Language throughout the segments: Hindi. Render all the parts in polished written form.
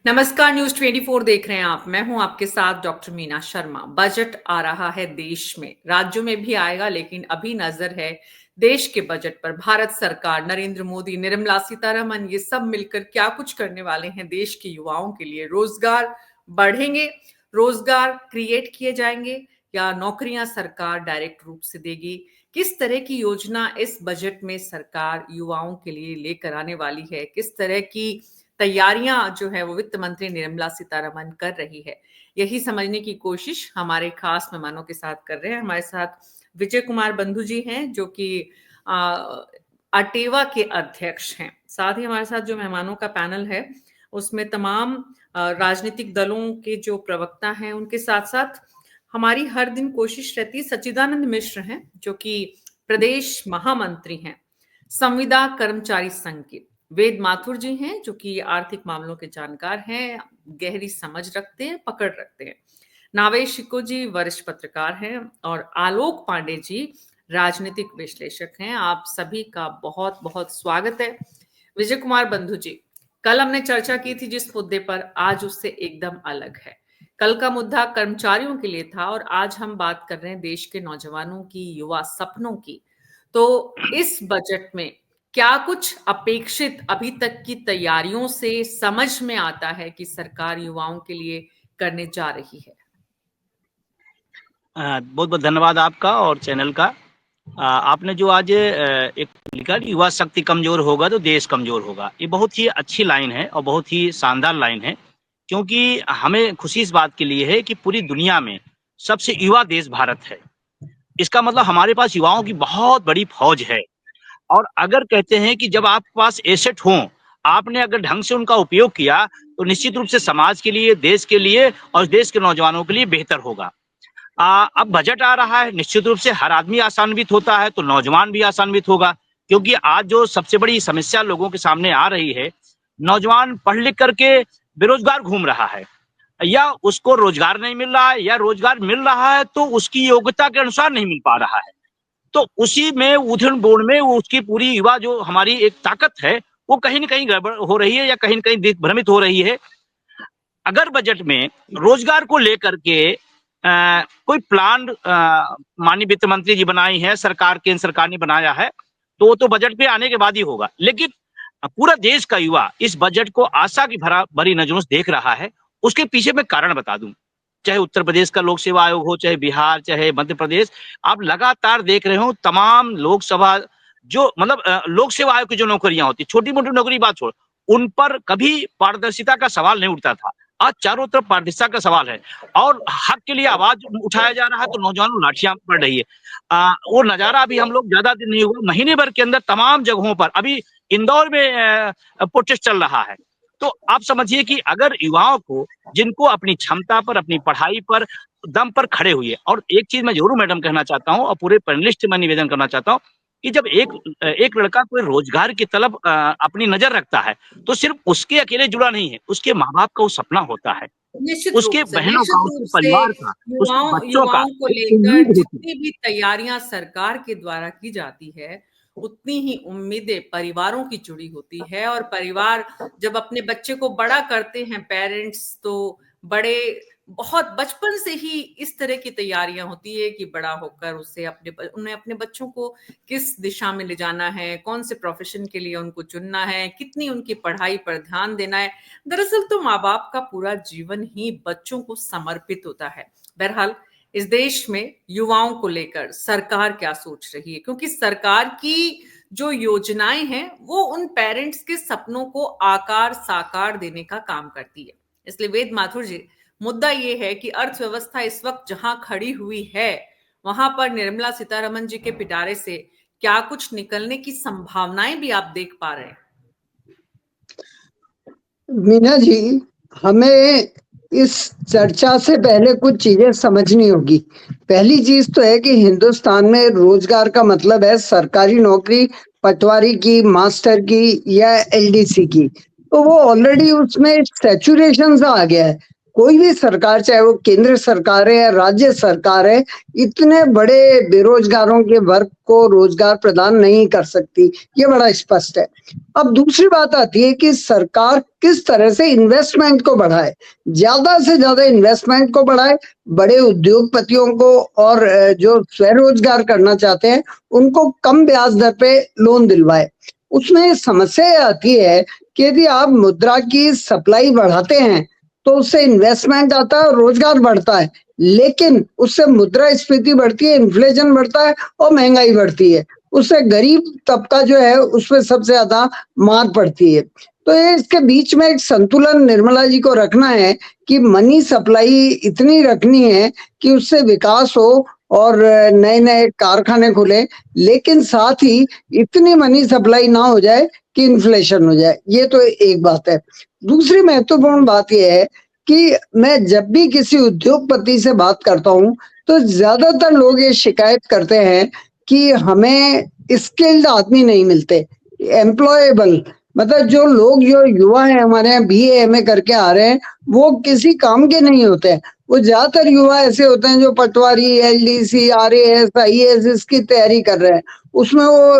नमस्कार, न्यूज 24 देख रहे हैं आप। मैं हूं आपके साथ डॉक्टर मीना शर्मा। बजट आ रहा है देश में, राज्यों में भी आएगा, लेकिन अभी नजर है देश के बजट पर। भारत सरकार, नरेंद्र मोदी, निर्मला सीतारमन, ये सब मिलकर क्या कुछ करने वाले हैं देश के युवाओं के लिए। रोजगार बढ़ेंगे, रोजगार क्रिएट किए जाएंगे, या नौकरियां सरकार डायरेक्ट रूप से देगी। किस तरह की योजना इस बजट में सरकार युवाओं के लिए लेकर आने वाली है, किस तरह की तैयारियां जो है वो वित्त मंत्री निर्मला सीतारमन कर रही है, यही समझने की कोशिश हमारे खास मेहमानों के साथ कर रहे हैं। हमारे साथ विजय कुमार बंधु जी हैं, जो कि अटेवा के अध्यक्ष हैं। साथ ही हमारे साथ जो मेहमानों का पैनल है उसमें तमाम राजनीतिक दलों के जो प्रवक्ता हैं, उनके साथ साथ हमारी हर दिन कोशिश रहती है। सच्चिदानंद मिश्र हैं, जो कि प्रदेश महामंत्री हैं संविदा कर्मचारी संघ के। वेद माथुर जी हैं, जो कि आर्थिक मामलों के जानकार हैं, गहरी समझ रखते हैं, पकड़ रखते हैं। नावेश शिको जी वरिष्ठ पत्रकार हैं, और आलोक पांडे जी राजनीतिक विश्लेषक हैं। आप सभी का बहुत बहुत स्वागत है। विजय कुमार बंधु जी, कल हमने चर्चा की थी जिस मुद्दे पर, आज उससे एकदम अलग है। कल का मुद्दा कर्मचारियों के लिए था, और आज हम बात कर रहे हैं देश के नौजवानों की, युवा सपनों की। तो इस बजट में क्या कुछ अपेक्षित अभी तक की तैयारियों से समझ में आता है कि सरकार युवाओं के लिए करने जा रही है? बहुत बहुत धन्यवाद आपका और चैनल का। आपने जो आज एक लिखा कि युवा शक्ति कमजोर होगा तो देश कमजोर होगा, ये बहुत ही अच्छी लाइन है और बहुत ही शानदार लाइन है, क्योंकि हमें खुशी इस बात के लिए है कि पूरी दुनिया में सबसे युवा देश भारत है। इसका मतलब हमारे पास युवाओं की बहुत बड़ी फौज है। और अगर कहते हैं कि जब आपके पास एसेट हो, आपने अगर ढंग से उनका उपयोग किया तो निश्चित रूप से समाज के लिए, देश के लिए और देश के नौजवानों के लिए बेहतर होगा। अब बजट आ रहा है, निश्चित रूप से हर आदमी आसान्वित होता है तो नौजवान भी आसान्वित होगा, क्योंकि आज जो सबसे बड़ी समस्या लोगों के सामने आ रही है, नौजवान पढ़ लिख करके बेरोजगार घूम रहा है, या उसको रोजगार नहीं मिल रहा है, या रोजगार मिल रहा है तो उसकी योग्यता के अनुसार नहीं मिल पा रहा है। तो उसी में उधन बोर्ड में वो उसकी पूरी युवा जो हमारी एक ताकत है, वो कहीं ना कहीं गड़बड़ हो रही है या कहीं ना कहीं दिग्भ्रमित हो रही है। अगर बजट में रोजगार को लेकर के कोई प्लान माननीय वित्त मंत्री जी बनाई है, सरकार, केंद्र सरकार ने बनाया है, तो वो तो बजट पे आने के बाद ही होगा। लेकिन पूरा देश का युवा इस बजट को आशा की भरी नजरों से देख रहा है। उसके पीछे मैं कारण बता दूं, चाहे उत्तर प्रदेश का लोक सेवा आयोग हो, चाहे बिहार, चाहे मध्य प्रदेश, आप लगातार देख रहे हो तमाम लोकसभा जो मतलब लोक सेवा आयोग की जो नौकरियां होती, छोटी मोटी नौकरी बात छोड़, उन पर कभी पारदर्शिता का सवाल नहीं उठता था। आज चारों तरफ पारदर्शिता का सवाल है और हक के लिए आवाज उठाया जा रहा है, तो नौजवानों लाठियां पड़ रही है। वो नजारा अभी हम लोग ज्यादा दिन नहीं हुआ, महीने भर के अंदर तमाम जगहों पर, अभी इंदौर में प्रोटेस्ट चल रहा है। तो आप समझिए कि अगर युवाओं को, जिनको अपनी क्षमता पर, अपनी पढ़ाई पर, दम पर खड़े हुए, और एक चीज मैं जरूर मैडम कहना चाहता हूँ और पूरे पैनलिस्ट में निवेदन करना चाहता हूँ कि जब एक लड़का कोई रोजगार की तरफ अपनी नजर रखता है, तो सिर्फ उसके अकेले जुड़ा नहीं है, उसके माँ बाप का वो सपना होता है, उसके बहनों का, उसके परिवार का, उसके बच्चों का युवाओं को एक लेकर उम्मीद होती है। जितनी भी तैयारियां सरकार के द्वारा की जाती है, उतनी ही उम्मीदें परिवारों की जुड़ी होती है। और परिवार जब अपने बच्चे को बड़ा करते हैं, पेरेंट्स, तो बड़े बहुत बचपन से ही इस तरह की तैयारियां होती है कि बड़ा होकर उसे उन्हें अपने बच्चों को किस दिशा में ले जाना है, कौन से प्रोफेशन के लिए उनको चुनना है, कितनी उनकी पढ़ाई पर ध्यान देना है। दरअसल तो माँ बाप का पूरा जीवन ही बच्चों को समर्पित होता है। बहरहाल, इस देश में युवाओं को लेकर सरकार क्या सोच रही है, क्योंकि सरकार की जो योजनाएं हैं वो उन पेरेंट्स के सपनों को आकार साकार देने का काम करती है। इसलिए वेद माथुर जी, मुद्दा ये है कि अर्थव्यवस्था इस वक्त जहां खड़ी हुई है, वहां पर निर्मला सीतारमन जी के पिटारे से क्या कुछ निकलने की संभावनाएं भी आप देख पा रहे हैं? मीना जी, हमें इस चर्चा से पहले कुछ चीजें समझनी होगी। पहली चीज तो है कि हिंदुस्तान में रोजगार का मतलब है सरकारी नौकरी, पटवारी की, मास्टर की या एलडीसी की। तो वो ऑलरेडी उसमें सैचुरेशन सा आ गया है। कोई भी सरकार, चाहे वो केंद्र सरकार है या राज्य सरकार है, इतने बड़े बेरोजगारों के वर्ग को रोजगार प्रदान नहीं कर सकती, ये बड़ा स्पष्ट है। अब दूसरी बात आती है कि सरकार किस तरह से इन्वेस्टमेंट को बढ़ाए, ज्यादा से ज्यादा इन्वेस्टमेंट को बढ़ाए, बड़े उद्योगपतियों को और जो स्वरोजगार करना चाहते हैं उनको कम ब्याज दर पे लोन दिलवाए। उसमें समस्या आती है कि यदि आप मुद्रा की सप्लाई बढ़ाते हैं तो उससे इन्वेस्टमेंट आता है और रोजगार बढ़ता है, लेकिन उससे मुद्रास्फीति बढ़ती है, इन्फ्लेशन बढ़ता है और महंगाई बढ़ती है, उससे गरीब तबका जो है उसमें सबसे ज्यादा मार पड़ती है। तो ये इसके बीच में एक संतुलन निर्मला जी को रखना है कि मनी सप्लाई इतनी रखनी है कि उससे विकास हो और नए नए कारखाने खुले, लेकिन साथ ही इतनी मनी सप्लाई ना हो जाए कि इन्फ्लेशन हो जाए। ये तो एक बात है। दूसरी महत्वपूर्ण बात यह है कि मैं जब भी किसी उद्योगपति से बात करता हूं तो ज्यादातर लोग ये शिकायत करते हैं कि हमें स्किल्ड आदमी नहीं मिलते, एम्प्लॉयबल, मतलब जो लोग, जो युवा है हमारे यहाँ BA MA करके आ रहे हैं, वो किसी काम के नहीं होते हैं। वो ज्यादातर युवा ऐसे होते हैं जो पटवारी, LDC, RAS, IAS इसकी तैयारी कर रहे हैं, उसमें वो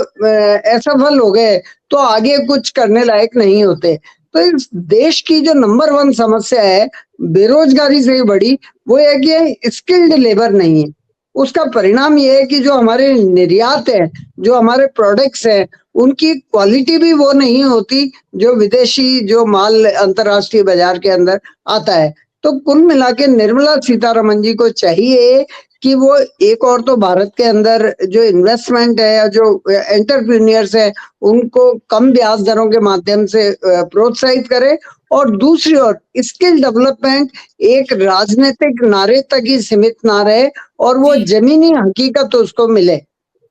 असफल हो गए तो आगे कुछ करने लायक नहीं होते। तो इस देश की जो नंबर 1 समस्या है बेरोजगारी से बड़ी, वो है कि स्किल्ड लेबर नहीं है। उसका परिणाम ये है कि जो हमारे निर्यात है, जो हमारे प्रोडक्ट्स हैं, उनकी क्वालिटी भी वो नहीं होती जो विदेशी जो माल अंतरराष्ट्रीय बाजार के अंदर आता है। तो कुल मिला के निर्मला सीतारमन जी को चाहिए कि वो एक और तो भारत के अंदर जो इन्वेस्टमेंट है या जो एंटरप्रेन्योर्स है उनको कम ब्याज दरों के माध्यम से प्रोत्साहित करे, और दूसरी ओर स्किल डेवलपमेंट एक राजनीतिक नारे तक ही सीमित ना रहे और वो जमीनी हकीकत उसको मिले।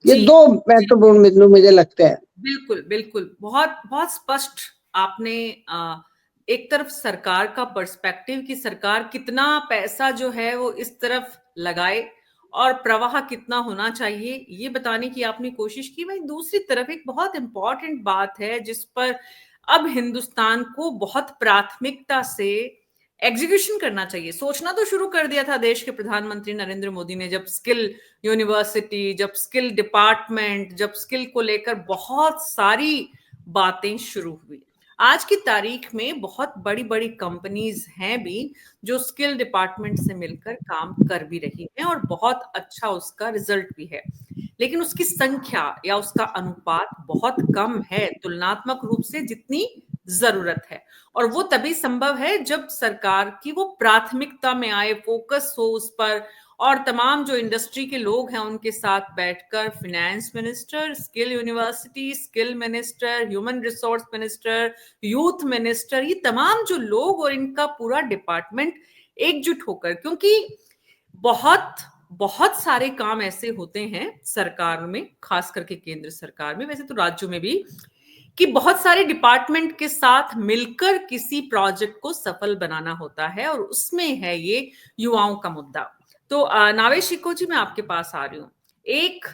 ये दो महत्वपूर्ण बिंदु मुझे लगते हैं। बिल्कुल बिल्कुल, बहुत बहुत स्पष्ट आपने एक तरफ सरकार का पर्सपेक्टिव कि सरकार कितना पैसा जो है वो इस तरफ लगाए और प्रवाह कितना होना चाहिए, ये बताने की आपने कोशिश की। वहीं दूसरी तरफ एक बहुत इंपॉर्टेंट बात है जिस पर अब हिंदुस्तान को बहुत प्राथमिकता से एग्जीक्यूशन करना चाहिए। सोचना तो शुरू कर दिया था देश के प्रधानमंत्री नरेंद्र मोदी ने, जब स्किल यूनिवर्सिटी, जब स्किल डिपार्टमेंट, जब स्किल को लेकर बहुत सारी बातें शुरू हुई। आज की तारीख में बहुत बड़ी बड़ी कंपनीज हैं भी जो स्किल डिपार्टमेंट से मिलकर काम कर भी रही हैं और बहुत अच्छा उसका रिजल्ट भी है, लेकिन उसकी संख्या या उसका अनुपात बहुत कम है तुलनात्मक रूप से जितनी जरूरत है। और वो तभी संभव है जब सरकार की वो प्राथमिकता में आए, फोकस हो उस पर, और तमाम जो इंडस्ट्री के लोग हैं उनके साथ बैठकर finance minister, skill university, skill minister, human resource minister, youth minister, ये तमाम जो लोग और इनका पूरा डिपार्टमेंट एकजुट होकर, क्योंकि बहुत बहुत सारे काम ऐसे होते हैं सरकार में, खास करके केंद्र सरकार में, वैसे तो राज्यों में भी, कि बहुत सारे डिपार्टमेंट के साथ मिलकर किसी प्रोजेक्ट को सफल बनाना होता है, और उसमें है ये युवाओं का मुद्दा। तो नावेश शिको जी, मैं आपके पास आ रही हूँ। एक,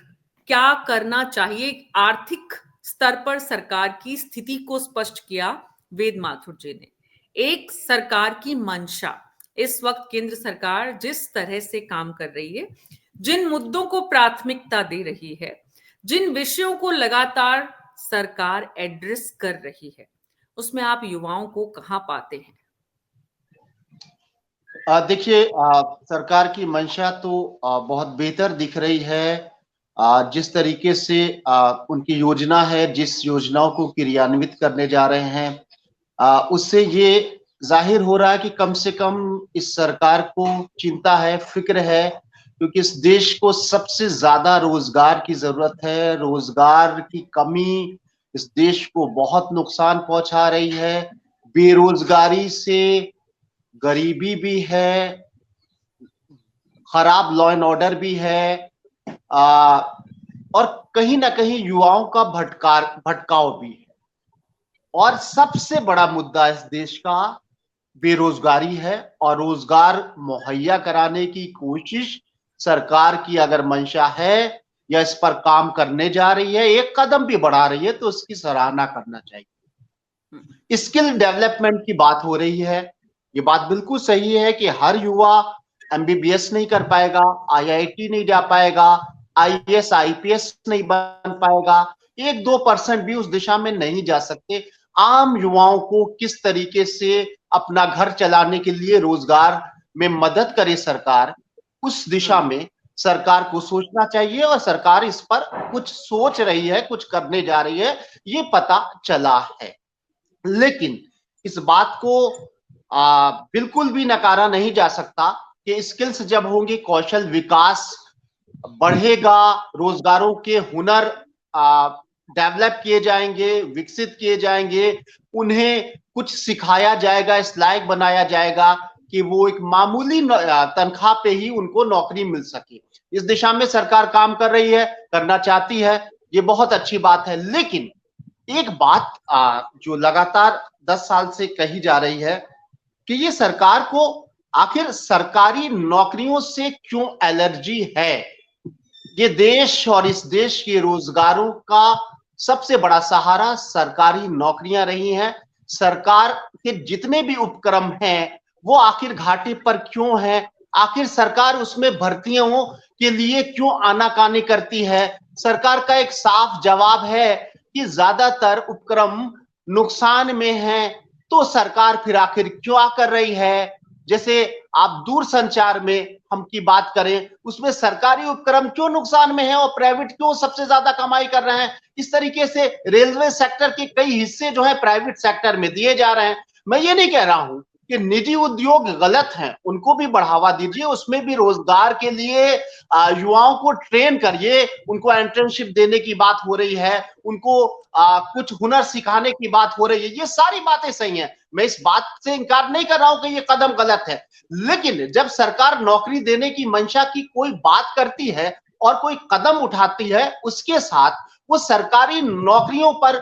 क्या करना चाहिए? आर्थिक स्तर पर सरकार की स्थिति को स्पष्ट किया वेद माथुर जी ने। एक, सरकार की मंशा, इस वक्त केंद्र सरकार जिस तरह से काम कर रही है, जिन मुद्दों को प्राथमिकता दे रही है, जिन विषयों को लगातार सरकार एड्रेस कर रही है, उसमें आप युवाओं को कहां पाते हैं? देखिए, सरकार की मंशा तो बहुत बेहतर दिख रही है। जिस तरीके से उनकी योजना है, जिस योजनाओं को क्रियान्वित करने जा रहे हैं, उससे ये जाहिर हो रहा है कि कम से कम इस सरकार को चिंता है, फिक्र है, क्योंकि इस देश को सबसे ज्यादा रोजगार की जरूरत है। रोजगार की कमी इस देश को बहुत नुकसान पहुंचा रही है। बेरोजगारी से गरीबी भी है, खराब लॉ एंड ऑर्डर भी है, और कहीं ना कहीं युवाओं का भटकाव भी है। और सबसे बड़ा मुद्दा इस देश का बेरोजगारी है, और रोजगार मुहैया कराने की कोशिश सरकार की अगर मंशा है या इस पर काम करने जा रही है, एक कदम भी बढ़ा रही है, तो उसकी सराहना करना चाहिए। स्किल डेवलपमेंट की बात हो रही है, ये बात बिल्कुल सही है कि हर युवा एमबीबीएस नहीं कर पाएगा, आईआईटी नहीं जा पाएगा, आईएएस आईपीएस नहीं बन पाएगा, 1-2% भी उस दिशा में नहीं जा सकते। आम युवाओं को किस तरीके से अपना घर चलाने के लिए रोजगार में मदद करे सरकार, उस दिशा में सरकार को सोचना चाहिए और सरकार इस पर कुछ सोच रही है, कुछ करने जा रही है, ये पता चला है। लेकिन इस बात को बिल्कुल भी नकारा नहीं जा सकता कि स्किल्स जब होंगे, कौशल विकास बढ़ेगा, रोजगारों के हुनर डेवलप किए जाएंगे, विकसित किए जाएंगे, उन्हें कुछ सिखाया जाएगा, इस लायक बनाया जाएगा कि वो एक मामूली तनख्वाह पे ही उनको नौकरी मिल सके। इस दिशा में सरकार काम कर रही है, करना चाहती है, ये बहुत अच्छी बात है। लेकिन एक बात जो लगातार 10 साल से कही जा रही है कि ये सरकार को आखिर सरकारी नौकरियों से क्यों एलर्जी है। ये देश और इस देश के रोजगारों का सबसे बड़ा सहारा सरकारी नौकरियां रही हैं। सरकार के जितने भी उपक्रम हैं वो आखिर घाटे पर क्यों हैं, आखिर सरकार उसमें भर्तियों के लिए क्यों आनाकानी करती है। सरकार का एक साफ जवाब है कि ज्यादातर उपक्रम नुकसान में हैं, तो सरकार फिर आखिर क्यों कर रही है। जैसे आप दूर संचार में हम की बात करें, उसमें सरकारी उपक्रम क्यों नुकसान में है और प्राइवेट क्यों सबसे ज्यादा कमाई कर रहे हैं। इस तरीके से रेलवे सेक्टर के कई हिस्से जो है प्राइवेट सेक्टर में दिए जा रहे हैं। मैं ये नहीं कह रहा हूं कि निजी उद्योग गलत हैं, उनको भी बढ़ावा दीजिए, उसमें भी रोजगार के लिए युवाओं को ट्रेन करिए, उनको एंटर्नशिप देने की बात हो रही है, उनको कुछ हुनर सिखाने की बात हो रही है, ये सारी बातें सही हैं। मैं इस बात से इनकार नहीं कर रहा हूं कि ये कदम गलत है, लेकिन जब सरकार नौकरी देने की मंशा की कोई बात करती है और कोई कदम उठाती है, उसके साथ वो सरकारी नौकरियों पर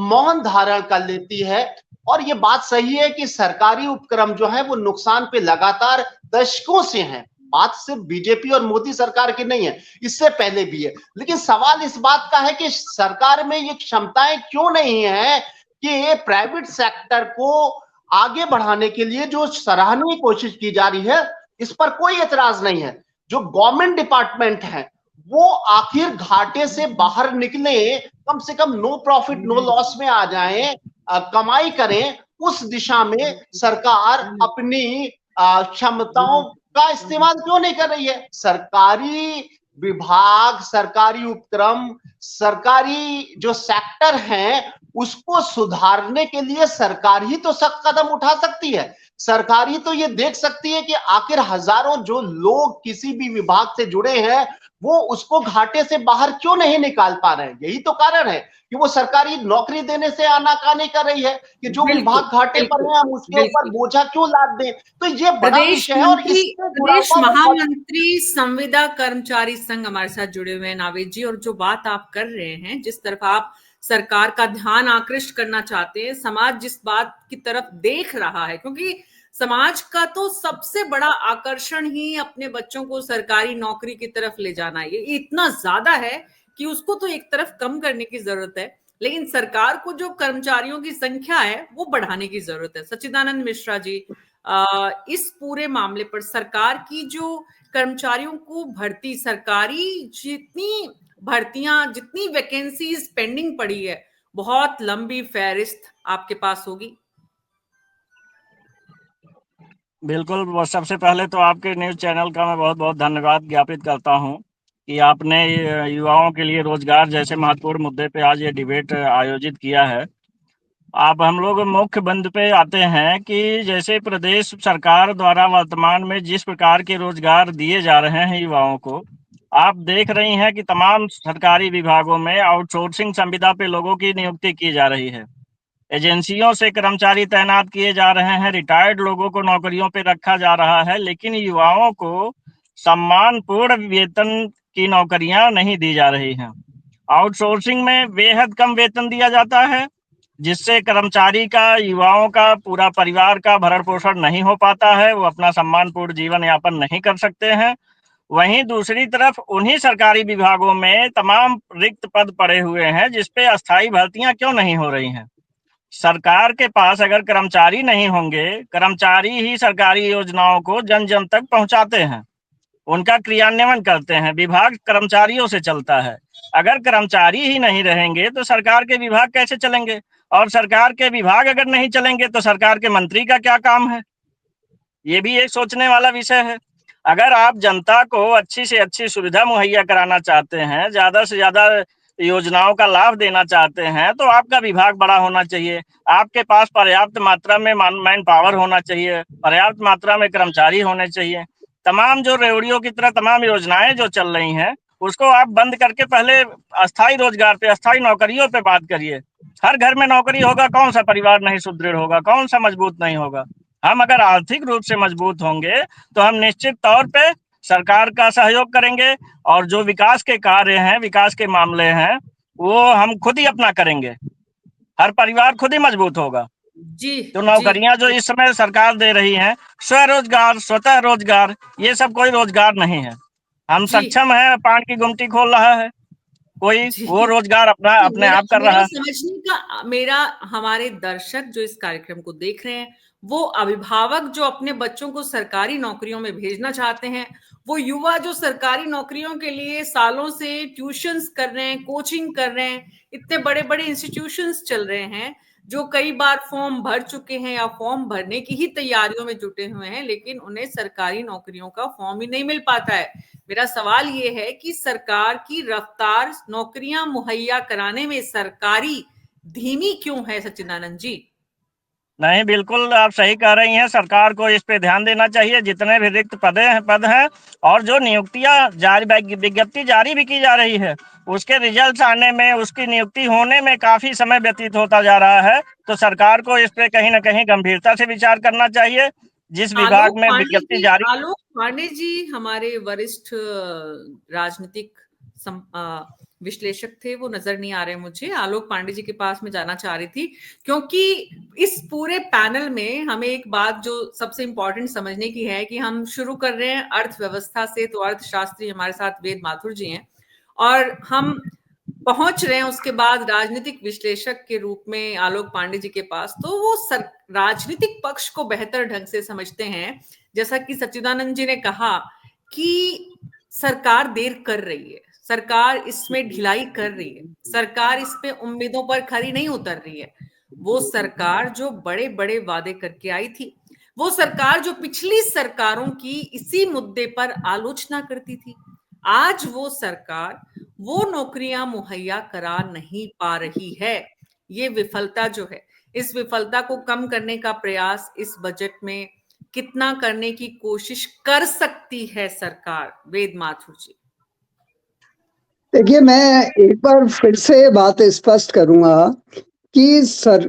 मौन धारण कर लेती है। और ये बात सही है कि सरकारी उपक्रम जो है वो नुकसान पे लगातार दशकों से हैं। बात सिर्फ बीजेपी और मोदी सरकार की नहीं है, इससे पहले भी है। लेकिन सवाल इस बात का है कि सरकार में ये क्षमताएं क्यों नहीं है कि प्राइवेट सेक्टर को आगे बढ़ाने के लिए जो सराहनीय कोशिश की जा रही है, इस पर कोई एतराज नहीं है। जो गवर्नमेंट डिपार्टमेंट है वो आखिर घाटे से बाहर निकले, कम से कम नो प्रॉफिट नो लॉस में आ जाएं, कमाई करें, उस दिशा में सरकार अपनी क्षमताओं का इस्तेमाल क्यों नहीं कर रही है। सरकारी विभाग, सरकारी उपक्रम, सरकारी जो सेक्टर हैं उसको सुधारने के लिए सरकार ही तो सख्त कदम उठा सकती है। सरकार ही तो ये देख सकती है कि आखिर हजारों जो लोग किसी भी विभाग से जुड़े हैं वो उसको घाटे से बाहर क्यों नहीं निकाल पा रहे हैं। यही तो कारण है कि वो सरकारी नौकरी देने से आनाकानी कर रही है कि जो विभाग घाटे पर है हम उसके ऊपर बोझा क्यों लाद दें। तो ये बड़ा विषय है। और प्रदेश महामंत्री संविदा कर्मचारी संघ हमारे साथ जुड़े हुए हैं नावेद जी, और जो बात आप कर रहे हैं, जिस तरफ आप सरकार का ध्यान आकृष्ट करना चाहते हैं, समाज जिस बात की तरफ देख रहा है, क्योंकि समाज का तो सबसे बड़ा आकर्षण ही अपने बच्चों को सरकारी नौकरी की तरफ ले जाना है। ये इतना ज्यादा है कि उसको तो एक तरफ कम करने की जरूरत है, लेकिन सरकार को जो कर्मचारियों की संख्या है वो बढ़ाने की जरूरत है। सच्चिदानंद मिश्रा जी, इस पूरे मामले पर सरकार की जो कर्मचारियों को भर्ती, सरकारी जितनी भर्तियां, जितनी वैकेंसीज पेंडिंग पड़ी है, बहुत लंबी फहरिस्त आपके पास होगी। बिल्कुल, सबसे पहले तो आपके न्यूज चैनल का मैं बहुत बहुत धन्यवाद ज्ञापित करता हूं कि आपने युवाओं के लिए रोजगार जैसे महत्वपूर्ण मुद्दे पे आज ये डिबेट आयोजित किया है। आप हम लोग मुख्य बिंदु पे आते हैं कि जैसे प्रदेश सरकार द्वारा वर्तमान में जिस प्रकार के रोजगार दिए जा रहे हैं युवाओं को, आप देख रही हैं कि तमाम सरकारी विभागों में आउटसोर्सिंग संविदा पे लोगों की नियुक्ति की जा रही है, एजेंसियों से कर्मचारी तैनात किए जा रहे हैं, रिटायर्ड लोगों को नौकरियों पे रखा जा रहा है, लेकिन युवाओं को सम्मानपूर्ण वेतन की नौकरियां नहीं दी जा रही हैं। आउटसोर्सिंग में बेहद कम वेतन दिया जाता है, जिससे कर्मचारी का, युवाओं का, पूरा परिवार का भरण पोषण नहीं हो पाता है, वो अपना सम्मानपूर्ण जीवन यापन नहीं कर सकते हैं। वहीं दूसरी तरफ उन्हीं सरकारी विभागों में तमाम रिक्त पद पड़े हुए हैं जिसपे अस्थायी भर्तियां क्यों नहीं हो रही हैं। सरकार के पास अगर कर्मचारी नहीं होंगे, कर्मचारी ही सरकारी योजनाओं को जन जन तक पहुंचाते हैं, उनका क्रियान्वयन करते हैं, विभाग कर्मचारियों से चलता है। अगर कर्मचारी ही नहीं रहेंगे तो सरकार के विभाग कैसे चलेंगे, और सरकार के विभाग अगर नहीं चलेंगे तो सरकार के मंत्री का क्या काम है, ये भी एक सोचने वाला विषय है। अगर आप जनता को अच्छी से अच्छी सुविधा मुहैया कराना चाहते हैं, ज्यादा से ज्यादा योजनाओं का लाभ देना चाहते हैं, तो आपका विभाग बड़ा होना चाहिए, आपके पास पर्याप्त मात्रा में मैन पावर होना चाहिए, पर्याप्त मात्रा में कर्मचारी होने चाहिए। तमाम जो रेवड़ियों की तरह तमाम योजनाएं जो चल रही हैं, उसको आप बंद करके पहले अस्थायी रोजगार पे, अस्थायी नौकरियों पे बात करिए। हर घर में नौकरी होगा, कौन सा परिवार नहीं सुदृढ़ होगा, कौन सा मजबूत नहीं होगा। हम अगर आर्थिक रूप से मजबूत होंगे तो हम निश्चित तौर पे सरकार का सहयोग करेंगे, और जो विकास के कार्य हैं, विकास के मामले हैं, वो हम खुद ही अपना करेंगे, हर परिवार खुद ही मजबूत होगा। जी जो नौकरियां जो इस समय सरकार दे रही है, स्वरोजगार, स्वतः रोजगार, ये सब कोई रोजगार नहीं है। हम सक्षम है, पान की गुमटी खोल रहा है कोई, वो रोजगार अपना अपने आप कर रहा है। समझने का मेरा, हमारे दर्शक जो इस कार्यक्रम को देख रहे हैं, वो अभिभावक जो अपने बच्चों को सरकारी नौकरियों में भेजना चाहते हैं, वो युवा जो सरकारी नौकरियों के लिए सालों से ट्यूशंस कर रहे हैं, कोचिंग कर रहे हैं, इतने बड़े बड़े इंस्टीट्यूशंस चल रहे हैं, जो कई बार फॉर्म भर चुके हैं या फॉर्म भरने की ही तैयारियों में जुटे हुए हैं, लेकिन उन्हें सरकारी नौकरियों का फॉर्म ही नहीं मिल पाता है। मेरा सवाल ये है कि सरकार की रफ्तार नौकरियां मुहैया कराने में सरकारी धीमी क्यों है, सच्चिदानंद जी? नहीं, बिल्कुल आप सही कह रही हैं, सरकार को इस पे ध्यान देना चाहिए। जितने भी रिक्त पद हैं और जो नियुक्तियां जारी, विज्ञप्ति जारी भी की जा रही है, उसके रिजल्ट आने में, उसकी नियुक्ति होने में काफी समय व्यतीत होता जा रहा है। तो सरकार को इस पे कहीं ना कहीं गंभीरता से विचार करना चाहिए। जिस विभाग में विज्ञप्ति जारी, आलोक पांडे जी हमारे वरिष्ठ राजनीतिक विश्लेषक थे, वो नजर नहीं आ रहे मुझे। आलोक पांडे जी के पास मैं जाना चाह रही थी, क्योंकि इस पूरे पैनल में हमें एक बात जो सबसे इंपॉर्टेंट समझने की है कि हम शुरू कर रहे हैं अर्थव्यवस्था से, तो अर्थशास्त्री हमारे साथ वेद माथुर जी हैं, और हम पहुंच रहे हैं उसके बाद राजनीतिक विश्लेषक के रूप में आलोक पांडे जी के पास। तो वो राजनीतिक पक्ष को बेहतर ढंग से समझते हैं। जैसा कि सच्चिदानंद जी ने कहा कि सरकार देर कर रही है, सरकार इसमें ढिलाई कर रही है, सरकार इस पे उम्मीदों पर खरी नहीं उतर रही है। वो सरकार जो बड़े बड़े वादे करके आई थी, वो सरकार जो पिछली सरकारों की इसी मुद्दे पर आलोचना करती थी, आज वो सरकार वो नौकरियां मुहैया करा नहीं पा रही है। ये विफलता जो है, इस विफलता को कम करने का प्रयास इस बजट में कितना करने की कोशिश कर सकती है सरकार, वेद माथुर जी? देखिए, मैं एक बार फिर से बात स्पष्ट करूंगा कि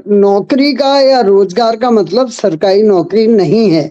नौकरी का या रोजगार का मतलब सरकारी नौकरी नहीं है,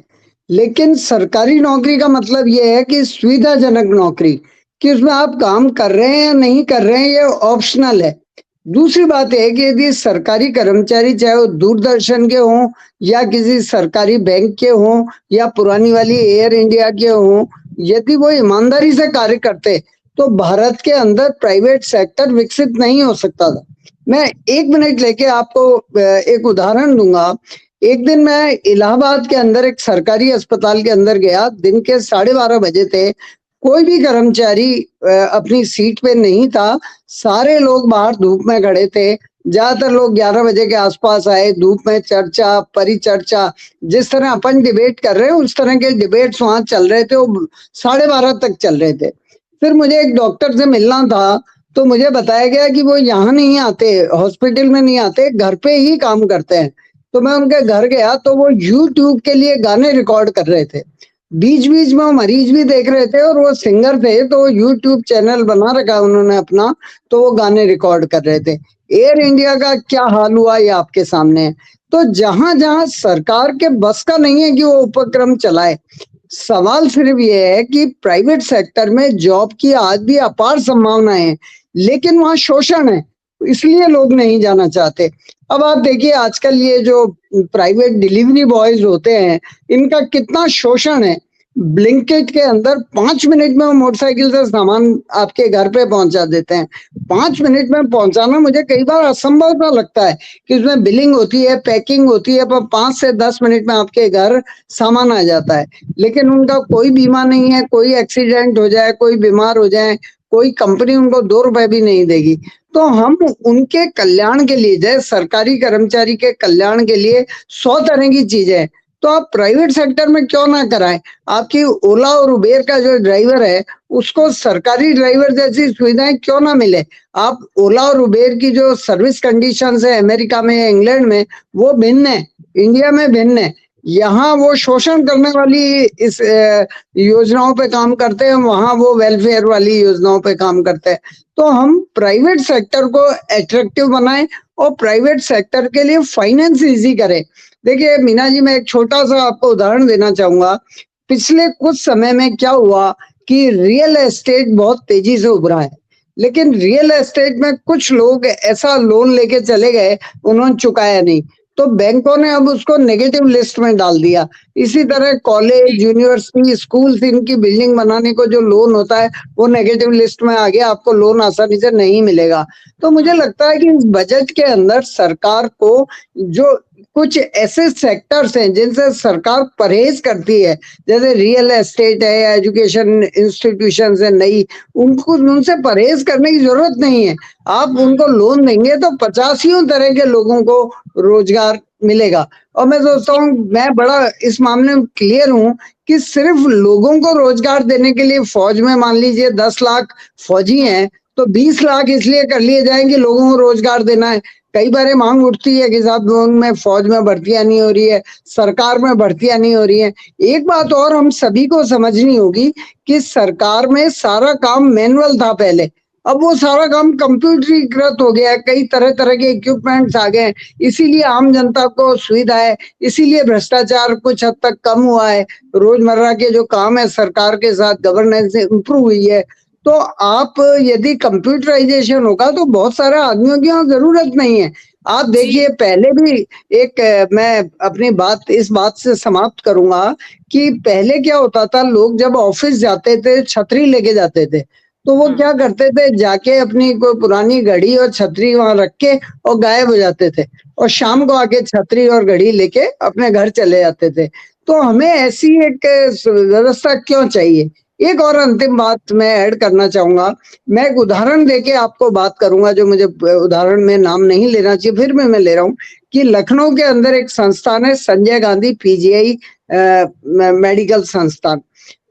लेकिन सरकारी नौकरी का मतलब यह है कि सुविधाजनक नौकरी, कि उसमें आप काम कर रहे हैं या नहीं कर रहे हैं, ये ऑप्शनल है। दूसरी बात है कि यदि सरकारी कर्मचारी, चाहे वो दूरदर्शन के हों या किसी सरकारी बैंक के हों या पुरानी वाली एयर इंडिया के हों, यदि वो ईमानदारी से कार्य करते तो भारत के अंदर प्राइवेट सेक्टर विकसित नहीं हो सकता था। मैं 1 मिनट लेके आपको एक उदाहरण दूंगा। एक दिन मैं इलाहाबाद के अंदर एक सरकारी अस्पताल के अंदर गया, दिन के 12:30 बजे थे, कोई भी कर्मचारी अपनी सीट पे नहीं था, सारे लोग बाहर धूप में खड़े थे। ज्यादातर लोग 11 बजे के आसपास आए, धूप में चर्चा, परिचर्चा, जिस तरह अपन डिबेट कर रहे हैं उस तरह के डिबेट्स वहां चल रहे थे, वो 12:30 तक चल रहे थे। फिर मुझे एक डॉक्टर से मिलना था, तो मुझे बताया गया कि वो यहाँ नहीं आते, हॉस्पिटल में नहीं आते, घर पे ही काम करते हैं। तो मैं उनके घर गया तो वो यूट्यूब के लिए गाने रिकॉर्ड कर रहे थे, बीच बीच में वो मरीज भी देख रहे थे, और वो सिंगर थे तो यूट्यूब चैनल बना रखा उन्होंने अपना, तो वो गाने रिकॉर्ड कर रहे थे। एयर इंडिया का क्या हाल हुआ ये आपके सामने है। तो जहां जहां सरकार के बस का नहीं है कि वो उपक्रम चलाए, सवाल सिर्फ ये है कि प्राइवेट सेक्टर में जॉब की आज भी अपार संभावनाएं हैं, लेकिन वहां शोषण है, इसलिए लोग नहीं जाना चाहते। अब आप देखिए, आजकल ये जो प्राइवेट डिलीवरी बॉयज होते हैं, इनका कितना शोषण है। ब्लिंकिट के अंदर 5 मिनट में वो मोटरसाइकिल से सामान आपके घर पे पहुंचा देते हैं। 5 मिनट में पहुंचाना मुझे कई बार असंभव सा लगता है कि उसमें बिलिंग होती है, पैकिंग होती है, पर 5 से 10 मिनट में आपके घर सामान आ जाता है। लेकिन उनका कोई बीमा नहीं है, कोई एक्सीडेंट हो जाए, कोई बीमार हो जाए, कोई कंपनी उनको 2 रुपए भी नहीं देगी। तो हम उनके कल्याण के लिए, जैसे सरकारी कर्मचारी के कल्याण के लिए 100 तरह की चीजें हैं, तो आप प्राइवेट सेक्टर में क्यों ना कराएं। आपकी ओला और उबेर का जो ड्राइवर है उसको सरकारी ड्राइवर जैसी सुविधाएं क्यों ना मिले। आप ओला और उबेर की जो सर्विस कंडीशंस है अमेरिका में या इंग्लैंड में वो भिन्न है, इंडिया में भिन्न है। यहाँ वो शोषण करने वाली इस योजनाओं पे काम करते हैं, वहां वो वेलफेयर वाली योजनाओं पे काम करते हैं। तो हम प्राइवेट सेक्टर को अट्रैक्टिव बनाएं और प्राइवेट सेक्टर के लिए फाइनेंस इजी करें। देखिए मीना जी, मैं एक छोटा सा आपको उदाहरण देना चाहूंगा। पिछले कुछ समय में क्या हुआ कि रियल एस्टेट बहुत तेजी से उभरा है, लेकिन रियल एस्टेट में कुछ लोग ऐसा लोन लेके चले गए, उन्होंने चुकाया नहीं, तो बैंकों ने अब उसको नेगेटिव लिस्ट में डाल दिया। इसी तरह कॉलेज, यूनिवर्सिटी, स्कूल, इनकी बिल्डिंग बनाने को जो लोन होता है वो नेगेटिव लिस्ट में आ गया, आपको लोन आसानी से नहीं मिलेगा। तो मुझे लगता है कि इस बजट के अंदर सरकार को जो कुछ ऐसे सेक्टर्स हैं जिनसे सरकार परहेज करती है, जैसे रियल एस्टेट है या एजुकेशन इंस्टीट्यूशन है नई, उनको उनसे परहेज करने की जरूरत नहीं है। आप उनको लोन देंगे तो 85 तरह के लोगों को रोजगार मिलेगा। और मैं सोचता हूँ, मैं बड़ा इस मामले में क्लियर हूँ कि सिर्फ लोगों को रोजगार देने के लिए फौज में मान लीजिए 10 लाख फौजी हैं, तो 20 लाख इसलिए कर लिए जाएंगे लोगों को रोजगार देना है। कई बार मांग उठती है कि साहब में फौज में भर्तियां नहीं हो रही है, सरकार में भर्तियां नहीं हो रही है। एक बात और हम सभी को समझनी होगी कि सरकार में सारा काम मैनुअल था पहले, अब वो सारा काम कंप्यूटरीकृत हो गया है, कई तरह तरह के इक्विपमेंट्स आ गए, इसीलिए आम जनता को सुविधा है, इसीलिए भ्रष्टाचार कुछ हद तक कम हुआ है, रोजमर्रा के जो काम है सरकार के साथ गवर्नेंस इंप्रूव हुई है। तो आप यदि कंप्यूटराइजेशन होगा तो बहुत सारे आदमियों की यहाँ जरूरत नहीं है। आप देखिए पहले भी मैं अपनी बात इस बात से समाप्त करूंगा कि पहले क्या होता था, लोग जब ऑफिस जाते थे छतरी लेके जाते थे, तो वो क्या करते थे, जाके अपनी कोई पुरानी घड़ी और छतरी वहां रख के और गायब हो जाते थे, और शाम को आके छतरी और घड़ी लेके अपने घर चले जाते थे। तो हमें ऐसी एक व्यवस्था क्यों चाहिए। एक और अंतिम बात मैं ऐड करना चाहूंगा, मैं एक उदाहरण देके आपको बात करूंगा, जो मुझे उदाहरण में नाम नहीं लेना चाहिए, फिर भी मैं ले रहा हूँ कि लखनऊ के अंदर एक संस्थान है संजय गांधी पीजीआई मेडिकल संस्थान।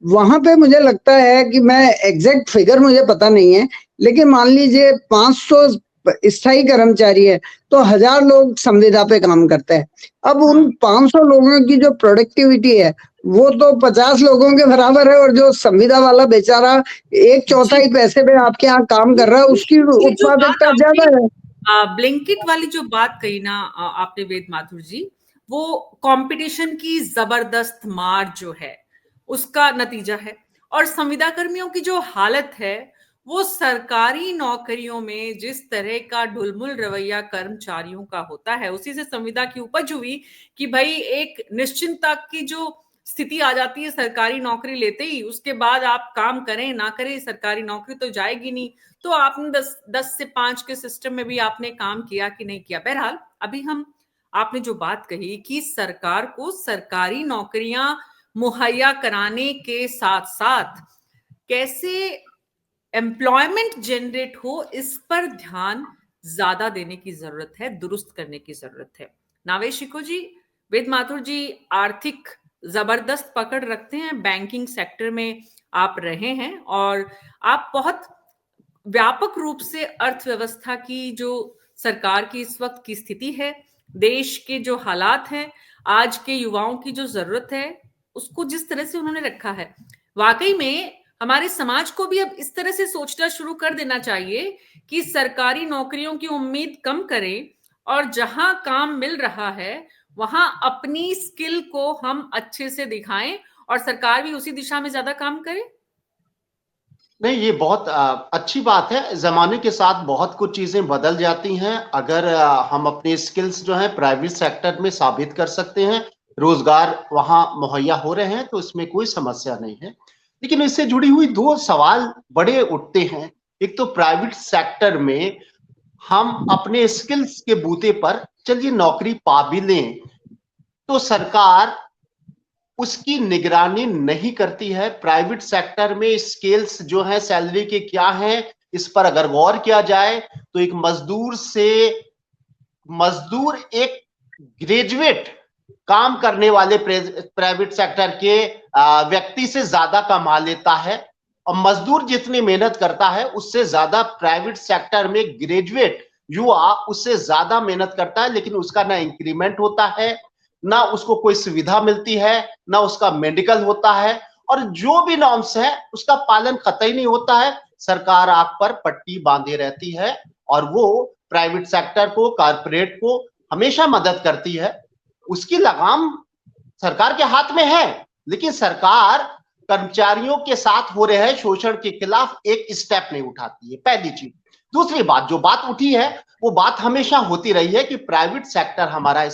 वहां पे मुझे लगता है कि मैं एग्जैक्ट फिगर मुझे पता नहीं है, लेकिन मान लीजिए 500 स्थायी कर्मचारी है तो 1000 लोग संविदा पे काम करते हैं। अब उन 500 लोगों की जो प्रोडक्टिविटी है वो तो 50 लोगों के बराबर है, और जो संविदा वाला बेचारा 1/4 पैसे पे आपके यहाँ काम कर रहा है उसकी उत्पादकता ज्यादा है। ब्लिंकिट वाली जो बात कही ना आपने वेद माथुर जी, वो कंपटीशन की जबरदस्त मार जो है उसका नतीजा है। और संविदा कर्मियों की जो हालत है, वो सरकारी नौकरियों में जिस तरह का ढुलमुल रवैया कर्मचारियों का होता है, उसी से संविदा की उपज हुई कि भाई एक निश्चिंतता की जो स्थिति आ जाती है सरकारी नौकरी लेते ही, उसके बाद आप काम करें ना करें सरकारी नौकरी तो जाएगी नहीं। तो आपने 10 से 5 के सिस्टम में भी आपने काम किया कि नहीं किया। बहरहाल अभी आपने जो बात कही कि सरकार को सरकारी नौकरियां मुहैया कराने के साथ साथ कैसे एम्प्लॉयमेंट जनरेट हो, इस पर ध्यान ज्यादा देने की जरूरत है, दुरुस्त करने की जरूरत है। नावेश शिको जी, वेद माथुर जी आर्थिक जबरदस्त पकड़ रखते हैं, बैंकिंग सेक्टर में आप रहे हैं और आप बहुत व्यापक रूप से अर्थव्यवस्था की जो सरकार की इस वक्त की स्थिति है, देश के जो हालात हैं, आज के युवाओं की जो जरूरत है, उसको जिस तरह से उन्होंने रखा है, वाकई में हमारे समाज को भी अब इस तरह से सोचना शुरू कर देना चाहिए कि सरकारी नौकरियों की उम्मीद कम करें और जहां काम मिल रहा है वहां अपनी स्किल को हम अच्छे से दिखाएं और सरकार भी उसी दिशा में ज्यादा काम करे। नहीं, ये बहुत अच्छी बात है। जमाने के साथ बहुत कुछ चीजें बदल जाती हैं। अगर हम अपने स्किल्स जो है प्राइवेट सेक्टर में साबित कर सकते हैं, रोजगार वहां मुहैया हो रहे हैं, तो इसमें कोई समस्या नहीं है। लेकिन इससे जुड़ी हुई दो सवाल बड़े उठते हैं। एक तो प्राइवेट सेक्टर में हम अपने स्किल्स के बूते पर चलिए नौकरी पा भी लें, तो सरकार उसकी निगरानी नहीं करती है। प्राइवेट सेक्टर में स्केल्स जो है सैलरी के क्या हैं, इस पर अगर गौर किया जाए तो एक मजदूर एक ग्रेजुएट काम करने वाले प्राइवेट सेक्टर के व्यक्ति से ज्यादा कमा लेता है, और मजदूर जितनी मेहनत करता है उससे ज्यादा प्राइवेट सेक्टर में ग्रेजुएट युवा उससे ज्यादा मेहनत करता है, लेकिन उसका ना इंक्रीमेंट होता है, ना उसको कोई सुविधा मिलती है, ना उसका मेडिकल होता है, और जो भी नॉर्म्स है उसका पालन कतई नहीं होता है। सरकार आंख पर पट्टी बांधे रहती है और वो प्राइवेट सेक्टर को, कारपोरेट को हमेशा मदद करती है। उसकी लगाम सरकार के हाथ में है, लेकिन सरकार कर्मचारियों के साथ हो रहे शोषण के खिलाफ एक स्टेप नहीं उठाती है, पहली चीज। दूसरी बात, जो बात उठी है वो बात हमेशा होती रही है कि प्राइवेट सेक्टर हमारा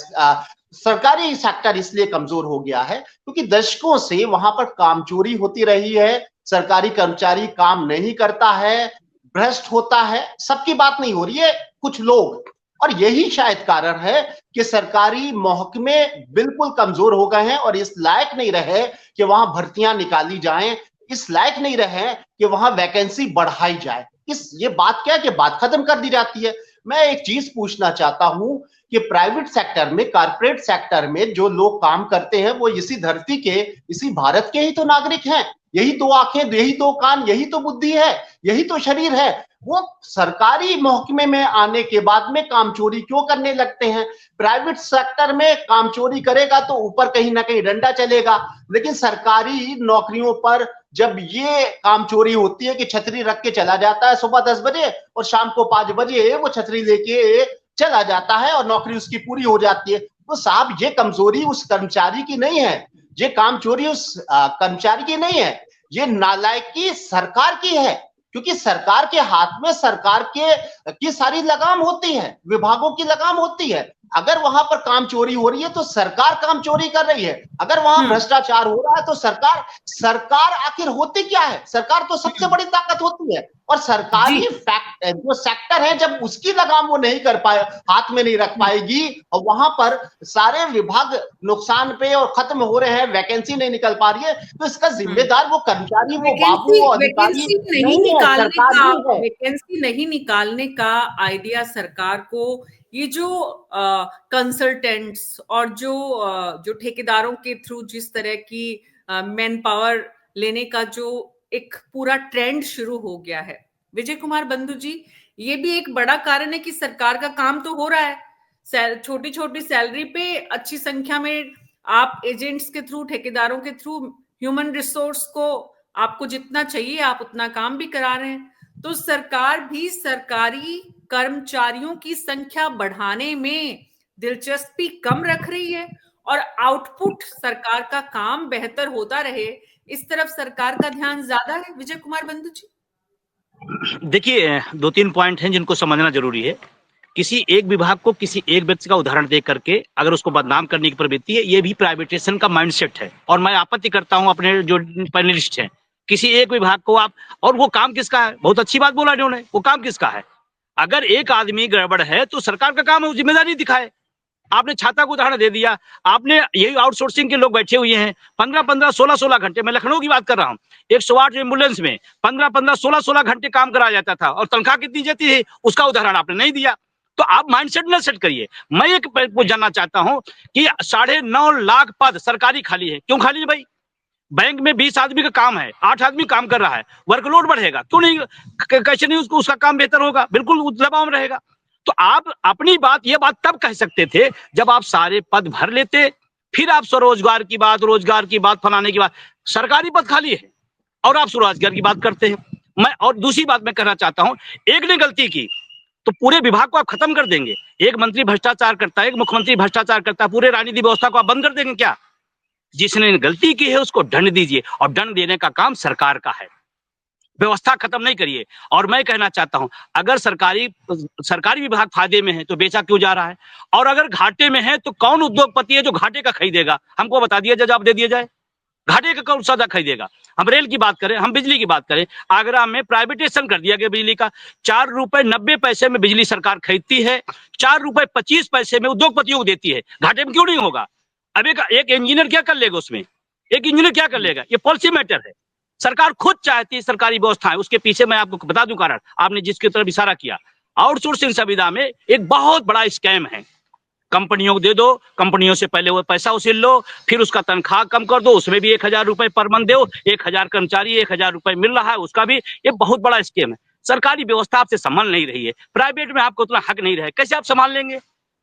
सरकारी सेक्टर इसलिए कमजोर हो गया है क्योंकि दशकों से वहां पर कामचोरी होती रही है, सरकारी कर्मचारी काम नहीं करता है, भ्रष्ट होता है। सबकी बात नहीं हो रही है, कुछ लोग, और यही शायद कारण है कि सरकारी महकमे बिल्कुल कमजोर हो गए हैं और इस लायक नहीं रहे कि वहां भर्तियां निकाली जाएं, इस लायक नहीं रहे कि वहां वैकेंसी बढ़ाई जाए। ये बात क्या है कि बात खत्म कर दी जाती है। मैं एक चीज पूछना चाहता हूं कि प्राइवेट सेक्टर में, कारपोरेट सेक्टर में जो लोग काम करते हैं वो इसी धरती के, इसी भारत के ही तो नागरिक हैं। यही दो आंखें, यही दो कान, यही तो बुद्धि है, यही तो शरीर है। वो सरकारी महकमे में आने के बाद में कामचोरी क्यों करने लगते हैं? प्राइवेट सेक्टर में कामचोरी करेगा तो ऊपर कहीं ना कहीं डंडा चलेगा, लेकिन सरकारी नौकरियों पर जब ये कामचोरी होती है कि छतरी रख के चला जाता है सुबह 10 बजे और शाम को 5 बजे वो छतरी लेके चला जाता है और नौकरी उसकी पूरी हो जाती है, तो साहब ये कमजोरी उस कर्मचारी की नहीं है, ये कामचोरी उस कर्मचारी की नहीं है, ये नालायकी सरकार की है। क्योंकि सरकार के हाथ में सरकार की सारी लगाम होती है, विभागों की लगाम होती है। अगर वहां पर काम चोरी हो रही है तो सरकार काम चोरी कर रही है, अगर वहां भ्रष्टाचार हो रहा है तो सरकार आखिर होती क्या है? सरकार तो सबसे बड़ी ताकत होती है, और सरकारी जो सेक्टर है जब उसकी लगाम वो नहीं कर पाए, हाथ में नहीं रख पाएगी, और वहां पर सारे विभाग नुकसान पे और खत्म हो रहे हैं, वैकेंसी नहीं निकल पा रही है, तो इसका जिम्मेदार वो कर्मचारी, वो बाबू, वो अधिकारी नहीं है, सरकार ही है। वैकेंसी नहीं निकालने का आइडिया सरकार को ये जो कंसल्टेंट्स और जो ठेकेदारों के थ्रू जिस तरह की मैन पावर लेने का जो एक पूरा ट्रेंड शुरू हो गया है, विजय कुमार बंधु जी, ये भी एक बड़ा कारण है कि सरकार का काम तो हो रहा है, छोटी छोटी सैलरी पे अच्छी संख्या में आप एजेंट्स के थ्रू, ठेकेदारों के थ्रू ह्यूमन रिसोर्स को आपको जितना चाहिए आप उतना काम भी करा रहे हैं, तो सरकार भी सरकारी कर्मचारियों की संख्या बढ़ाने में दिलचस्पी कम रख रही है और आउटपुट सरकार का काम बेहतर होता रहे, इस तरफ सरकार का ध्यान ज्यादा है। विजय कुमार बंधु जी, देखिए 2-3 पॉइंट हैं जिनको समझना जरूरी है। किसी एक विभाग को किसी एक व्यक्ति का उदाहरण दे करके अगर उसको बदनाम करने की प्रवृत्ति है, ये भी प्राइवेटाइजेशन का माइंडसेट है, और मैं आपत्ति करता हूं अपने जो पैनलिस्ट हैं, किसी एक विभाग को आप, और वो काम किसका है? बहुत अच्छी बात बोला इन्होंने, वो काम किसका है? अगर एक आदमी गड़बड़ है तो सरकार का काम है वो जिम्मेदारी दिखाए। आपने छाता को उदाहरण दे दिया, आपने यही आउटसोर्सिंग के लोग बैठे हुए हैं 15-15, 16-16 घंटे, मैं लखनऊ की बात कर रहा हूँ, 108 एम्बुलेंस में 15-15, 16-16 घंटे काम कराया जाता था, और तनख्वाह कितनी देती है उसका उदाहरण आपने नहीं दिया। तो आप माइंडसेट न सेट करिए। मैं एक जानना चाहता हूं कि 9.5 लाख पद सरकारी खाली है, क्यों खाली है भाई? बैंक में 20 आदमी का काम है, 8 आदमी काम कर रहा है, वर्कलोड बढ़ेगा, क्यों नहीं? कैसे नहीं उसका काम बेहतर होगा? बिल्कुल दबाव में रहेगा। तो आप अपनी बात, ये बात तब कह सकते थे जब आप सारे पद भर लेते, फिर आप स्वरोजगार की बात, रोजगार की बात, फलाने की बात। सरकारी पद खाली है और आप स्वरोजगार की बात करते हैं। मैं और दूसरी बात मैं कहना चाहता हूं, एक ने गलती की तो पूरे विभाग को आप खत्म कर देंगे। एक मंत्री भ्रष्टाचार करता है, एक मुख्यमंत्री भ्रष्टाचार करता है, पूरे राजनीतिक व्यवस्था को आप बंद कर देंगे क्या? जिसने गलती की है उसको दंड दीजिए, और दंड देने का काम सरकार का है। व्यवस्था खत्म नहीं करिए। और मैं कहना चाहता हूं, अगर सरकारी विभाग फायदे में है तो बेचा क्यों जा रहा है, और अगर घाटे में है तो कौन उद्योगपति है जो घाटे का खरीदेगा, हमको बता दिया जाए, जवाब दे दिया जाए। घाटे का कौन सौदा खरीदेगा? हम रेल की बात करें, हम बिजली की बात करें, आगरा में प्राइवेटाइजेशन कर दिया गया बिजली का। 4 रुपए 90 पैसे में बिजली सरकार खरीदती है, 4 रुपए 25 पैसे में उद्योगपतियों को देती है। घाटे में क्यों नहीं होगा? अब एक इंजीनियर क्या कर लेगा उसमें? एक इंजीनियर क्या कर लेगा? ये पॉलिसी मैटर है। सरकार खुद चाहती है सरकारी व्यवस्थाएं, उसके पीछे मैं आपको बता दूं कारण, आपने जिसकी तरफ इशारा किया, आउटसोर्सिंग सुविधा में एक बहुत बड़ा स्कैम है। कंपनियों को दे दो, कंपनियों से पहले वो पैसा वसूल लो, फिर उसका तनख्वाह कम कर दो, उसमें भी 1000 रुपए पर मंथ दो, 1000 कर्मचारी 1000 रुपए मिल रहा है, उसका भी एक बहुत बड़ा स्कीम है। सरकारी व्यवस्था आपसे संभाल नहीं रही है, प्राइवेट में आपको उतना हक नहीं रहे, कैसे आप संभाल लेंगे?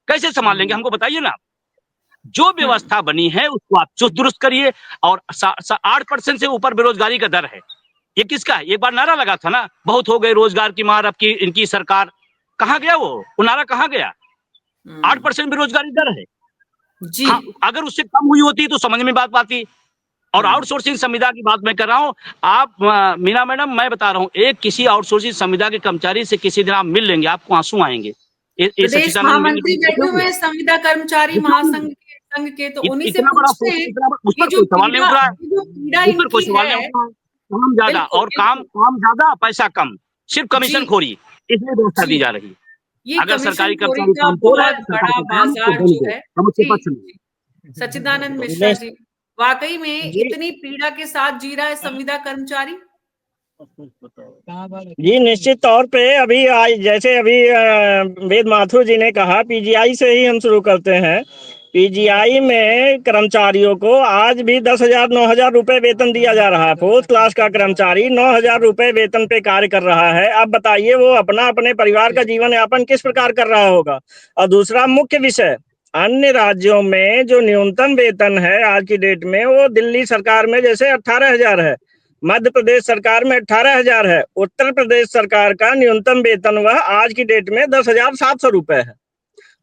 कैसे संभाल लेंगे, हमको बताइए ना। जो व्यवस्था बनी है उसको आप चुस्त दुरुस्त करिए। और 8% से ऊपर बेरोजगारी का दर है, ये किसका है? एक बार नारा लगा था ना, बहुत हो गए रोजगार की मार, अब की इनकी सरकार। कहां गया वो नारा, कहां गया? 8% बेरोजगारी दर है जी। हाँ, अगर उससे कम हुई होती तो समझ में बात आती। और आउटसोर्सिंग संविदा की बात मैं कर रहा हूं, आप मीना मैडम, मैं बता रहा हूं, एक किसी आउटसोर्सिंग संविदा के कर्मचारी से किसी दिन आप मिल लेंगे, आपको आंसू आएंगे। प्रदेश महामंत्री बैठे हुए हैं संविदा कर्मचारी महासंघ के, तो उन्हीं से पूछते हैं उस पर कोई सवाल नहीं उठ रहा है, जो पीड़ा उस पर कोई इनकी सवाल है। नहीं उठ रहा है। काम ज्यादा और काम ज्यादा, पैसा कम, सिर्फ कमीशन खोरी, इसलिए व्यवस्था दी जा रही है। ये अगर सरकारी कमीशन खोरी कर्मचारी का काम हो रहा है बहुत तो सरकार बड़ा का काम तो बाजार होने जो दो, है। हम उसके जी, पक्ष में। सच्चिदानंद मिश्रा जी, वाकई में इतनी पीड़ा के साथ जी रहा है संविदा कर्मचारी? जी निश्चित तौर पे अभी जैसे अभी वेद माथुर जी ने कहा, पीजीआई से ही हम शुरू करते हैं। पीजीआई में कर्मचारियों को आज भी 10,000 9,000 रुपए वेतन दिया जा रहा है। फोर्थ क्लास का कर्मचारी 9,000 रुपए वेतन पे कार्य कर रहा है। अब बताइए वो अपने परिवार का जीवन यापन किस प्रकार कर रहा होगा। और दूसरा मुख्य विषय, अन्य राज्यों में जो न्यूनतम वेतन है आज की डेट में, वो दिल्ली सरकार में जैसे 18,000 है, मध्य प्रदेश सरकार में 18,000 है, उत्तर प्रदेश सरकार का न्यूनतम वेतन वह आज की डेट में 10,700 रुपए है।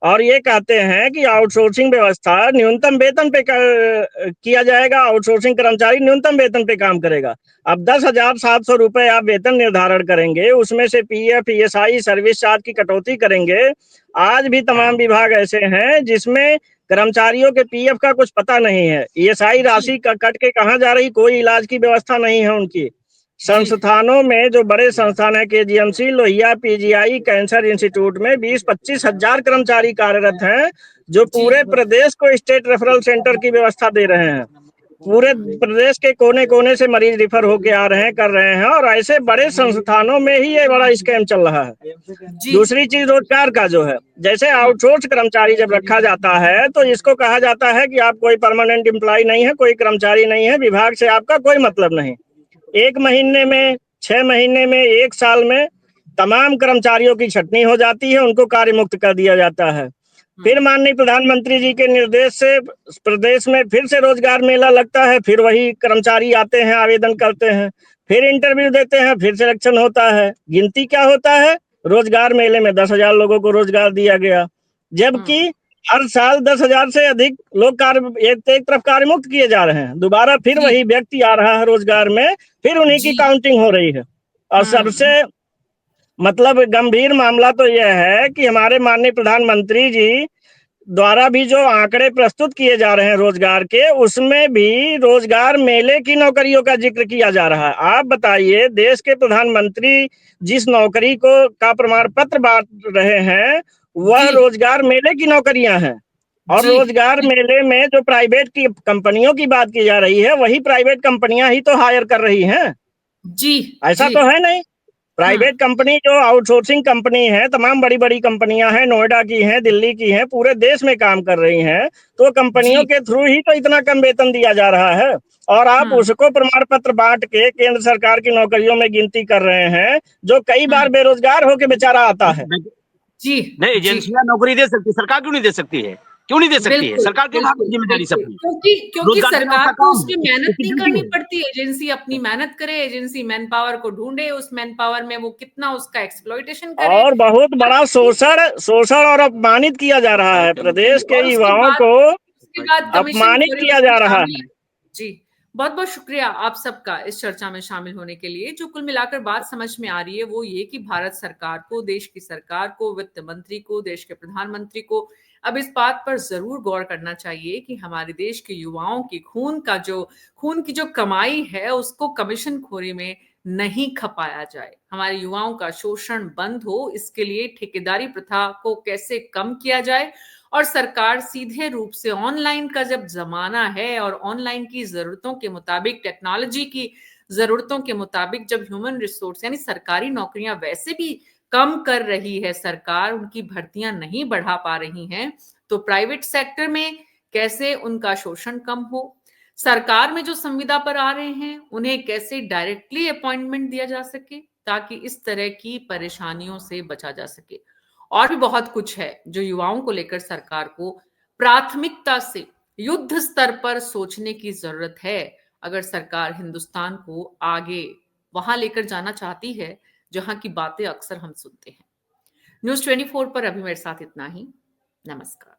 और ये कहते हैं कि आउटसोर्सिंग व्यवस्था न्यूनतम वेतन पे किया जाएगा, आउटसोर्सिंग कर्मचारी न्यूनतम वेतन पे काम करेगा। अब 10,700 रुपए आप वेतन निर्धारण करेंगे, उसमें से पीएफ ईएसआई सर्विस चार्ज की कटौती करेंगे। आज भी तमाम विभाग ऐसे हैं जिसमें कर्मचारियों के पीएफ का कुछ पता नहीं है, ईएसआई राशि कट के कहाँ जा रही, कोई इलाज की व्यवस्था नहीं है उनकी। संस्थानों में जो बड़े संस्थान है, KGMC, Lohia, PGI, cancer institute में 20-25 हजार कर्मचारी कार्यरत हैं, जो पूरे प्रदेश को स्टेट रेफरल सेंटर की व्यवस्था दे रहे हैं। पूरे प्रदेश के कोने कोने से मरीज रिफर होके आ रहे हैं, कर रहे हैं, और ऐसे बड़े संस्थानों में ही ये बड़ा स्कैम चल रहा है। दूसरी चीज रोजगार का जो है, जैसे आउटसोर्स कर्मचारी जब रखा जाता है तो इसको कहा जाता है कि आप कोई परमानेंट एम्प्लॉय नहीं है, कोई कर्मचारी नहीं है, विभाग से आपका कोई मतलब नहीं। 1 महीने में, 6 महीने में, 1 साल में तमाम कर्मचारियों की छटनी हो जाती है, उनको कार्य मुक्त कर दिया जाता है। फिर माननीय प्रधानमंत्री जी के निर्देश से प्रदेश में फिर से रोजगार मेला लगता है, फिर वही कर्मचारी आते हैं, आवेदन करते हैं, फिर इंटरव्यू देते हैं, फिर सिलेक्शन होता है। गिनती क्या होता है, रोजगार मेले में 10,000 लोगों को रोजगार दिया गया, जबकि हर साल 10,000 से अधिक लोग कार्य एक तरफ कार्य मुक्त किए जा रहे हैं। दोबारा फिर वही व्यक्ति आ रहा है रोजगार में, फिर उन्हीं की काउंटिंग हो रही है। और सबसे मतलब गंभीर मामला तो यह है कि हमारे माननीय प्रधानमंत्री जी द्वारा भी जो आंकड़े प्रस्तुत किए जा रहे हैं रोजगार के, उसमें भी रोजगार मेले की नौकरियों का जिक्र किया जा रहा है। आप बताइए, देश के प्रधानमंत्री जिस नौकरी का प्रमाण पत्र बांट रहे हैं वह रोजगार मेले की नौकरियां हैं। और रोजगार मेले में जो प्राइवेट की कंपनियों की बात की जा रही है, वही प्राइवेट कंपनियां ही तो हायर कर रही हैं। ऐसा तो है नहीं। प्राइवेट कंपनी जो आउटसोर्सिंग कंपनी है, तमाम बड़ी बड़ी कंपनियां हैं, नोएडा की हैं, दिल्ली की हैं, पूरे देश में काम कर रही हैं, तो कंपनियों के थ्रू ही तो इतना कम वेतन दिया जा रहा है। और आप उसको प्रमाण पत्र बांट के केंद्र सरकार की नौकरियों में गिनती कर रहे हैं, जो कई बार बेरोजगार होके बेचारा आता है। नहीं, एजेंसियां नौकरी दे सकती, सरकार क्यों नहीं दे सकती है? क्यों नहीं दे सकती है? सरकार की जिम्मेदारी सबकी, क्योंकि सरकार को उसकी मेहनत नहीं करनी पड़ती। एजेंसी अपनी मेहनत करे, एजेंसी मैन पावर को ढूंढे, उस मैन पावर में वो कितना उसका एक्सप्लॉइटेशन करे। और बहुत बड़ा शोषण और अपमानित किया जा रहा है, प्रदेश के युवाओं को अपमानित किया जा रहा है। जी, बहुत बहुत शुक्रिया आप सबका इस चर्चा में शामिल होने के लिए। जो कुल मिलाकर बात समझ में आ रही है वो ये कि भारत सरकार को, देश की सरकार को, वित्त मंत्री को, देश के प्रधानमंत्री को अब इस बात पर जरूर गौर करना चाहिए कि हमारे देश के युवाओं की खून की जो कमाई है उसको कमीशन खोरी में नहीं खपाया जाए। हमारे युवाओं का शोषण बंद हो, इसके लिए ठेकेदारी प्रथा को कैसे कम किया जाए और सरकार सीधे रूप से ऑनलाइन का जब जमाना है और ऑनलाइन की जरूरतों के मुताबिक, टेक्नोलॉजी की जरूरतों के मुताबिक जब ह्यूमन रिसोर्स यानी सरकारी नौकरियां वैसे भी कम कर रही है सरकार, उनकी भर्तियां नहीं बढ़ा पा रही हैं, तो प्राइवेट सेक्टर में कैसे उनका शोषण कम हो। सरकार में जो संविदा पर आ रहे हैं उन्हें कैसे डायरेक्टली अपॉइंटमेंट दिया जा सके ताकि इस तरह की परेशानियों से बचा जा सके। और भी बहुत कुछ है जो युवाओं को लेकर सरकार को प्राथमिकता से युद्ध स्तर पर सोचने की जरूरत है, अगर सरकार हिंदुस्तान को आगे वहां लेकर जाना चाहती है जहां की बातें अक्सर हम सुनते हैं। न्यूज़ 24 पर अभी मेरे साथ इतना ही। नमस्कार।